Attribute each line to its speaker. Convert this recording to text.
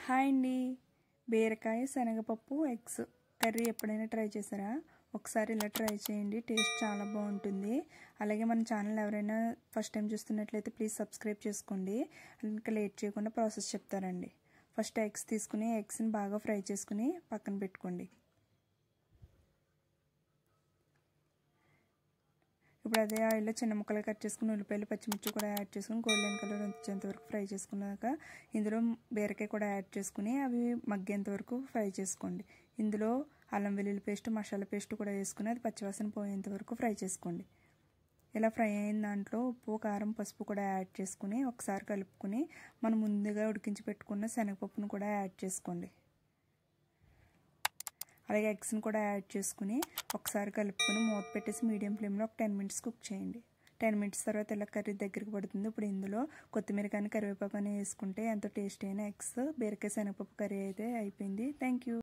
Speaker 1: Hi అండి. బీరకాయ శనగపప్పు ఎగ్స్ కర్రీ ఎప్పుడైనా ట్రై చేశారా? ఒకసారి ఇలా ట్రై చేయండి, టేస్ట్ చాలా బాగుంటుంది. అలాగే మన ఛానల్ ఎవరైనా ఫస్ట్ టైం చూస్తున్నట్లయితే ప్లీజ్ సబ్స్క్రైబ్ చేసుకోండి. ఇంకా లేట్ చేయకుండా ప్రాసెస్ చెప్తారండి. ఫస్ట్ ఎగ్స్ తీసుకుని ఎగ్స్ని బాగా ఫ్రై చేసుకుని పక్కన పెట్టుకోండి. ఇప్పుడు అదే ఆయిల్లో చిన్న ముక్కలు కట్ చేసుకుని ఉల్లిపాయలు పచ్చిమిర్చి కూడా యాడ్ చేసుకుని గోల్డెన్ కలర్ వచ్చేంత వరకు ఫ్రై చేసుకున్నాక ఇందులో బీరకాయ కూడా యాడ్ చేసుకుని అవి మగ్గేంత వరకు ఫ్రై చేసుకోండి. ఇందులో అల్లం వెల్లుల్లి పేస్ట్ మసాలా పేస్ట్ కూడా వేసుకుని అది పచ్చివాసన పోయేంత వరకు ఫ్రై చేసుకోండి. ఇలా ఫ్రై అయిన దాంట్లో ఉప్పు కారం పసుపు కూడా యాడ్ చేసుకుని ఒకసారి కలుపుకొని మనం ముందుగా ఉడికించి పెట్టుకున్న శనగపప్పును కూడా యాడ్ చేసుకోండి. అలాగే ఎగ్స్ని కూడా యాడ్ చేసుకుని ఒకసారి కలుపుకొని మూత పెట్టేసి మీడియం ఫ్లేమ్లో ఒక 10 మినిట్స్ కుక్ చేయండి. 10 మినిట్స్ తర్వాత ఇలా కర్రీ దగ్గరికి పడుతుంది. ఇప్పుడు ఇందులో కొత్తిమీర కానీ కరివేపాకు కానీ వేసుకుంటే ఎంతో టేస్టీ అయిన ఎగ్స్ బీరకాయ శనగపప్పు కర్రీ అయితే అయిపోయింది. Thank you.